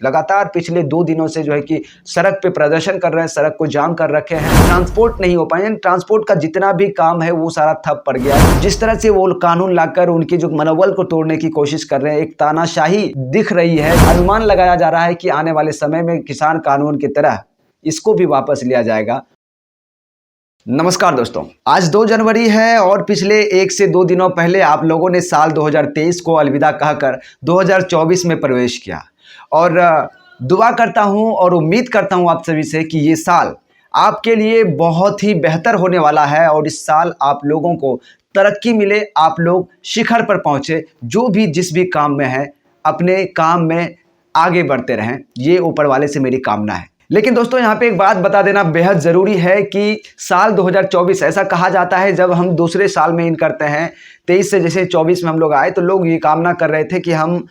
लगातार पिछले 2 दिनों से जो है कि सड़क पे प्रदर्शन कर रहे हैं, सड़क को जाम कर रखे हैं। ट्रांसपोर्ट नहीं हो पाए, ट्रांसपोर्ट का जितना भी काम है वो सारा ठप पड़ गया है। जिस तरह से वो कानून लाकर उनके जो मनोबल को तोड़ने की कोशिश कर रहे हैं, एक तानाशाही दिख रही है। अनुमान लगाया जा रहा है कि आने वाले समय में किसान कानून की तरह इसको भी वापस लिया जाएगा। नमस्कार दोस्तों, आज 2 जनवरी है और पिछले 1 से 2 दिनों पहले आप लोगों ने साल 2023 को अलविदा कहकर 2024 में प्रवेश किया। और दुआ करता हूं और उम्मीद करता हूं आप सभी से कि ये साल आपके लिए बहुत ही बेहतर होने वाला है और इस साल आप लोगों को तरक्की मिले, आप लोग शिखर पर पहुंचे, जो भी जिस भी काम में है अपने काम में आगे बढ़ते रहें, ये ऊपर वाले से मेरी कामना है। लेकिन दोस्तों यहाँ पे एक बात बता देना बेहद ज़रूरी है कि साल 2024 ऐसा कहा जाता है, जब हम दूसरे साल में इन करते हैं 23 से जैसे 24 में हम लोग आए तो लोग ये कामना कर रहे थे कि हम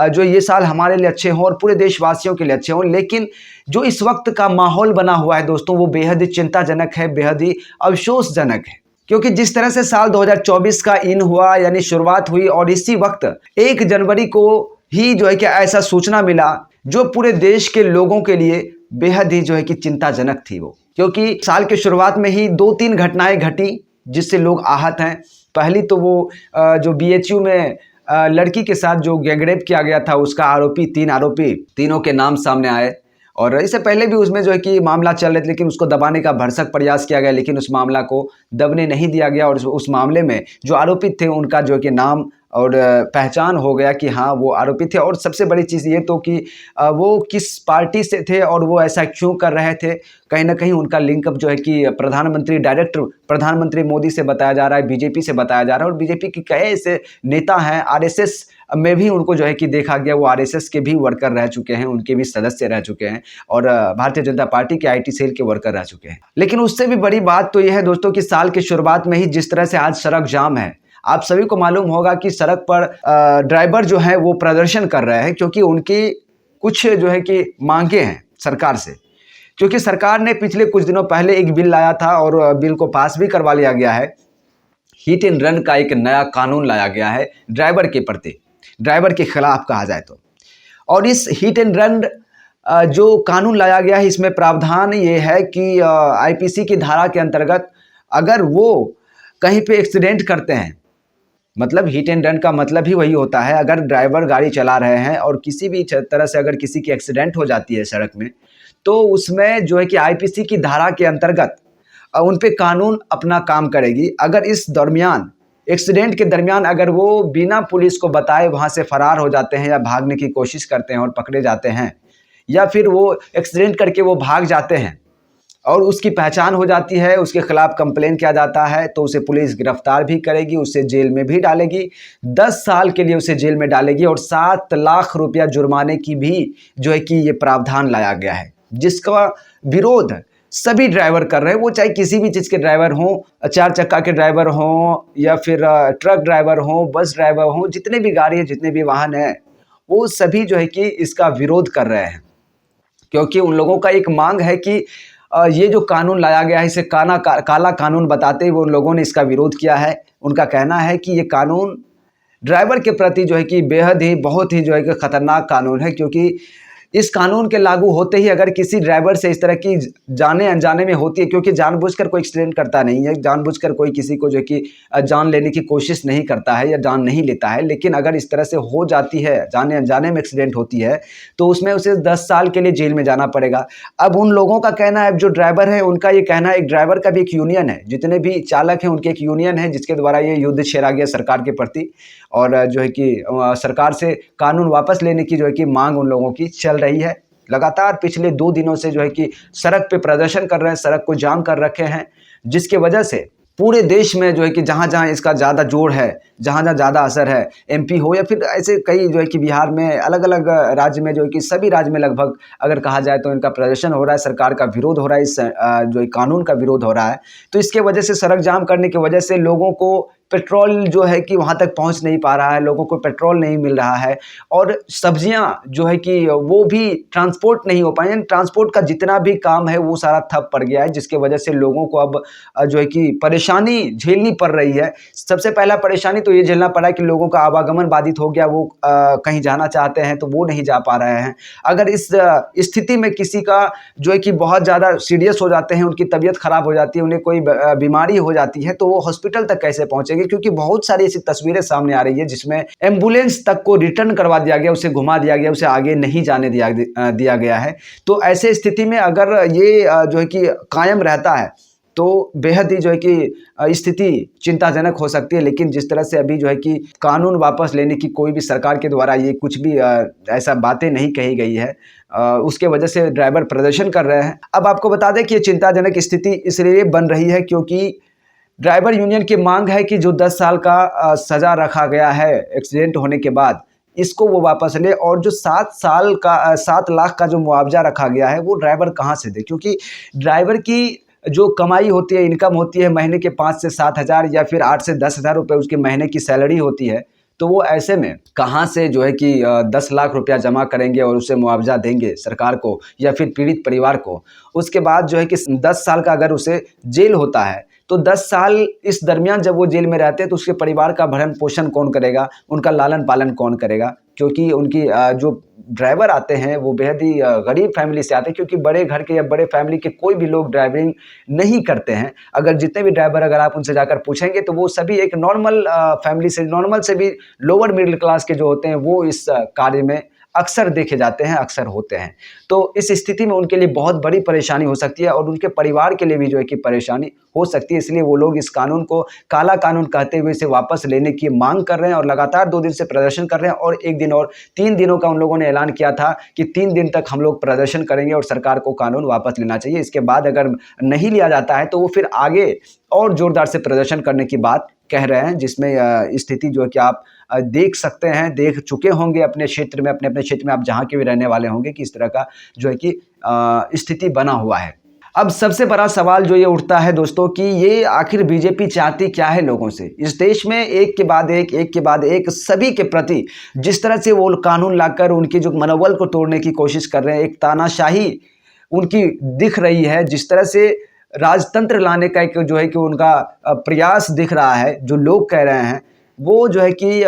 जो ये साल हमारे लिए अच्छे हों और पूरे देशवासियों के लिए अच्छे हों। लेकिन जो इस वक्त का माहौल बना हुआ है दोस्तों, वो बेहद ही चिंताजनक है, बेहद ही अफसोसजनक है। क्योंकि जिस तरह से साल 2024 का इन हुआ यानी शुरुआत हुई और इसी वक्त 1 जनवरी को ही जो है कि ऐसा सूचना मिला जो पूरे देश के लोगों के लिए बेहद ही जो है कि चिंताजनक थी वो। क्योंकि साल के शुरुआत में ही 2-3 घटनाएं घटी जिससे लोग आहत हैं। पहली तो वो जो बीएचयू में लड़की के साथ जो गैंगरेप किया गया था, उसका आरोपी 3 आरोपी, तीनों के नाम सामने आए और इससे पहले भी उसमें जो है कि मामला चल रहे थे, लेकिन उसको दबाने का भरसक प्रयास किया गया, लेकिन उस मामला को दबने नहीं दिया गया और उस मामले में जो आरोपित थे उनका जो है कि नाम और पहचान हो गया कि हाँ वो आरोपी थे। और सबसे बड़ी चीज़ ये तो कि वो किस पार्टी से थे और वो ऐसा क्यों कर रहे थे। कहीं ना कहीं उनका लिंकअप जो है कि प्रधानमंत्री मोदी से बताया जा रहा है, बीजेपी से बताया जा रहा है और बीजेपी के कई ऐसे नेता हैं, आरएसएस में भी उनको जो है कि देखा गया, वो आरएसएस के भी वर्कर रह चुके हैं, उनके भी सदस्य रह चुके हैं और भारतीय जनता पार्टी के आईटी सेल के वर्कर रह चुके हैं। लेकिन उससे भी बड़ी बात तो यह है दोस्तों कि साल की शुरुआत में ही जिस तरह से आज सड़क जाम है, आप सभी को मालूम होगा कि सड़क पर ड्राइवर जो है वो प्रदर्शन कर रहे हैं क्योंकि उनकी कुछ जो है कि मांगे हैं सरकार से। क्योंकि सरकार ने पिछले कुछ दिनों पहले एक बिल लाया था और बिल को पास भी करवा लिया गया है। हिट एंड रन का एक नया कानून लाया गया है ड्राइवर के प्रति, ड्राइवर के खिलाफ कहा जाए तो। और इस हिट एंड रन जो कानून लाया गया है, इसमें प्रावधान ये है कि आईपीसी की धारा के अंतर्गत अगर वो कहीं पे एक्सीडेंट करते हैं, मतलब हिट एंड रन का मतलब ही वही होता है, अगर ड्राइवर गाड़ी चला रहे हैं और किसी भी तरह से अगर किसी की एक्सीडेंट हो जाती है सड़क में, तो उसमें जो है कि आईपीसी की धारा के अंतर्गत उन पे कानून अपना काम करेगी। अगर इस दरमियान एक्सीडेंट के दरमियान अगर वो बिना पुलिस को बताए वहाँ से फरार हो जाते हैं या भागने की कोशिश करते हैं और पकड़े जाते हैं, या फिर वो एक्सीडेंट करके वो भाग जाते हैं और उसकी पहचान हो जाती है, उसके खिलाफ कंप्लेन किया जाता है, तो उसे पुलिस गिरफ्तार भी करेगी, उसे जेल में भी डालेगी, 10 साल के लिए उसे जेल में डालेगी और 7 लाख रुपया जुर्माने की भी जो है कि ये प्रावधान लाया गया है, जिसका विरोध सभी ड्राइवर कर रहे हैं। वो चाहे किसी भी चीज़ के ड्राइवर हों, 4 चक्का के ड्राइवर हों या फिर ट्रक ड्राइवर हों, बस ड्राइवर हों, जितने भी गाड़ी है, जितने भी वाहन हैं, वो सभी जो है कि इसका विरोध कर रहे हैं। क्योंकि उन लोगों का एक मांग है कि ये जो कानून लाया गया है इसे काला कानून बताते हुए उन लोगों ने इसका विरोध किया है। उनका कहना है कि ये कानून ड्राइवर के प्रति जो है कि बेहद ही बहुत ही जो है कि खतरनाक कानून है, क्योंकि इस कानून के लागू होते ही अगर किसी ड्राइवर से इस तरह की जाने अनजाने में होती है, क्योंकि जानबूझकर कोई एक्सीडेंट करता नहीं है, जानबूझकर कोई किसी को जो है कि जान लेने की कोशिश नहीं करता है या जान नहीं लेता है, लेकिन अगर इस तरह से हो जाती है, जाने अनजाने में एक्सीडेंट होती है, तो उसमें उसे 10 साल के लिए जेल में जाना पड़ेगा। अब उन लोगों का कहना है, जो ड्राइवर है उनका ये कहना है, एक ड्राइवर का भी एक यूनियन है, जितने भी चालक हैं उनके एक यूनियन है जिसके द्वारा ये युद्ध छेड़ा गया सरकार के प्रति और जो है कि सरकार से कानून वापस लेने की जो है कि मांग उन लोगों की चल रही है। लगातार पिछले 2 दिनों से जो है कि सड़क पे प्रदर्शन कर रहे हैं, सड़क को जाम कर रखे हैं, जिसके वजह से पूरे देश में जो है कि जहाँ जहाँ इसका ज़्यादा जोर है, जहाँ जहाँ ज़्यादा असर है, एमपी हो या फिर ऐसे कई जो है कि बिहार में अलग अलग राज्य में जो है कि सभी राज्य में लगभग अगर कहा जाए तो इनका प्रदर्शन हो रहा है, सरकार का विरोध हो रहा है, इस जो कानून का विरोध हो रहा है। तो इसके वजह से सड़क जाम करने की वजह से लोगों को पेट्रोल जो है कि वहाँ तक पहुँच नहीं पा रहा है, लोगों को पेट्रोल नहीं मिल रहा है और सब्जियाँ जो है कि वो भी ट्रांसपोर्ट नहीं हो पाई हैं। ट्रांसपोर्ट का जितना भी काम है वो सारा ठप पड़ गया है, जिसकी वजह से लोगों को अब जो है कि परेशानी झेलनी पड़ रही है। सबसे पहला परेशानी तो ये झेलना पड़ा कि लोगों का आवागमन बाधित हो गया, वो कहीं जाना चाहते हैं तो वो नहीं जा पा रहे हैं। अगर इस स्थिति में किसी का जो है कि बहुत ज़्यादा सीरियस हो जाते हैं, उनकी तबीयत खराब हो जाती है, उन्हें कोई बीमारी हो जाती है तो वो हॉस्पिटल तक कैसे पहुँचेंगे? क्योंकि बहुत सारी ऐसी तस्वीरें सामने आ रही है जिसमें एम्बुलेंस तक को रिटर्न करवा दिया गया, उसे घुमा दिया गया, उसे आगे नहीं जाने दिया गया है। तो ऐसे स्थिति में अगर ये जो है कि कायम रहता है तो बेहद ही जो है कि स्थिति चिंताजनक हो सकती है। लेकिन जिस तरह से अभी जो है कि कानून वापस लेने की कोई भी सरकार के द्वारा ये कुछ भी ऐसा बातें नहीं कही गई है, उसके वजह से ड्राइवर प्रदर्शन कर रहे हैं। अब आपको बता दें कि ये चिंताजनक स्थिति इसलिए बन रही है क्योंकि ड्राइवर यूनियन की मांग है कि जो 10 साल का सज़ा रखा गया है एक्सीडेंट होने के बाद, इसको वो वापस ले और जो 7 लाख का जो मुआवजा रखा गया है वो ड्राइवर कहाँ से दे? क्योंकि ड्राइवर की जो कमाई होती है, इनकम होती है महीने के 5 से 7 हज़ार या फिर 8 से 10 हज़ार रुपये उसके महीने की सैलरी होती है। तो वो ऐसे में कहाँ से जो है कि 10 लाख रुपया जमा करेंगे और उसे मुआवजा देंगे सरकार को या फिर पीड़ित परिवार को। उसके बाद जो है कि 10 साल का अगर उसे जेल होता है तो 10 साल इस दरमियान जब वो जेल में रहते हैं तो उसके परिवार का भरण पोषण कौन करेगा, उनका लालन पालन कौन करेगा? क्योंकि उनकी जो ड्राइवर आते हैं वो बेहद ही गरीब फैमिली से आते हैं, क्योंकि बड़े घर के या बड़े फैमिली के कोई भी लोग ड्राइविंग नहीं करते हैं। अगर जितने भी ड्राइवर अगर आप उनसे जाकर पूछेंगे तो वो सभी एक नॉर्मल फैमिली से, नॉर्मल से भी लोअर मिडिल क्लास के जो होते हैं वो इस कार्य में अक्सर देखे जाते हैं, अक्सर होते हैं। तो इस स्थिति में उनके लिए बहुत बड़ी परेशानी हो सकती है और उनके परिवार के लिए भी जो है कि परेशानी हो सकती है। इसलिए वो लोग इस कानून को काला कानून कहते हुए इसे वापस लेने की मांग कर रहे हैं और लगातार 2 दिन से प्रदर्शन कर रहे हैं और 1 दिन और 3 दिनों का उन लोगों ने ऐलान किया था कि 3 दिन तक हम लोग प्रदर्शन करेंगे और सरकार को कानून वापस लेना चाहिए। इसके बाद अगर नहीं लिया जाता है तो वो फिर आगे और ज़ोरदार से प्रदर्शन करने की बात कह रहे हैं, जिसमें स्थिति जो है कि आप देख सकते हैं, देख चुके होंगे अपने क्षेत्र में, अपने-अपने क्षेत्र में आप जहाँ के भी रहने वाले होंगे कि इस तरह का जो है कि स्थिति बना हुआ है। अब सबसे बड़ा सवाल जो ये उठता है दोस्तों कि ये आखिर बीजेपी चाहती क्या है लोगों से? इस देश में एक के बाद एक सभी के प्रति जिस तरह से वो कानून लाकर उनकी जो मनोबल को तोड़ने की कोशिश कर रहे हैं, एक तानाशाही उनकी दिख रही है, जिस तरह से राजतंत्र लाने का एक जो है कि उनका प्रयास दिख रहा है, जो लोग कह रहे हैं, वो जो है कि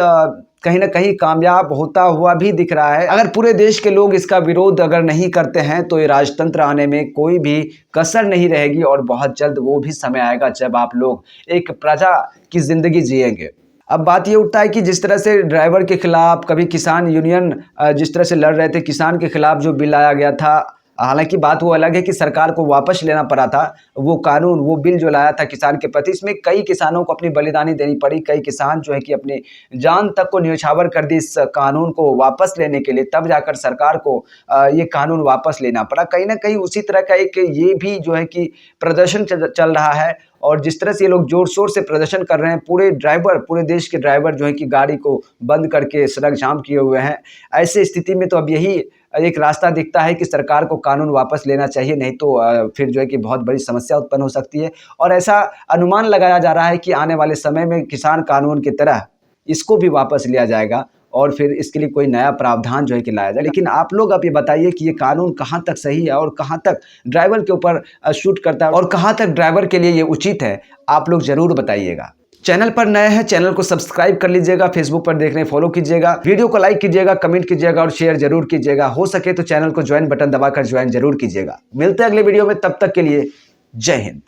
कहीं न कहीं कामयाब होता हुआ भी दिख रहा है। अगर पूरे देश के लोग इसका विरोध अगर नहीं करते हैं तो ये राजतंत्र आने में कोई भी कसर नहीं रहेगी और बहुत जल्द वो भी समय आएगा जब आप लोग एक प्रजा की ज़िंदगी जिएँगे। अब बात ये उठता है कि जिस तरह से ड्राइवर के खिलाफ कभी किसान यूनियन जिस तरह से लड़ रहे थे, किसान के खिलाफ जो बिल लाया गया था, हालांकि बात वो अलग है कि सरकार को वापस लेना पड़ा था वो कानून, वो बिल जो लाया था किसान के प्रति। इसमें कई किसानों को अपनी बलिदानी देनी पड़ी, कई किसान जो है कि अपनी जान तक को न्यौछावर कर दी इस कानून को वापस लेने के लिए, तब जाकर सरकार को ये कानून वापस लेना पड़ा। कहीं ना कहीं उसी तरह का एक ये भी जो है कि प्रदर्शन चल रहा है और जिस तरह से ये लोग जोर शोर से प्रदर्शन कर रहे हैं, पूरे देश के ड्राइवर जो है कि गाड़ी को बंद करके सड़क जाम किए हुए हैं। ऐसे स्थिति में तो अब यही एक रास्ता दिखता है कि सरकार को कानून वापस लेना चाहिए, नहीं तो फिर जो है कि बहुत बड़ी समस्या उत्पन्न हो सकती है। और ऐसा अनुमान लगाया जा रहा है कि आने वाले समय में किसान कानून की तरह इसको भी वापस लिया जाएगा और फिर इसके लिए कोई नया प्रावधान जो है कि लाया जाए। लेकिन आप लोग अब ये बताइए कि ये कानून कहाँ तक सही है और कहाँ तक ड्राइवर के ऊपर शूट करता है और कहाँ तक ड्राइवर के लिए ये उचित है, आप लोग ज़रूर बताइएगा। चैनल पर नए हैं, चैनल को सब्सक्राइब कर लीजिएगा, फेसबुक पर देख रहे हैं फॉलो कीजिएगा, वीडियो को लाइक कीजिएगा, कमेंट कीजिएगा और शेयर जरूर कीजिएगा। हो सके तो चैनल को ज्वाइन बटन दबाकर ज्वाइन जरूर कीजिएगा। मिलते हैं अगले वीडियो में, तब तक के लिए जय हिंद।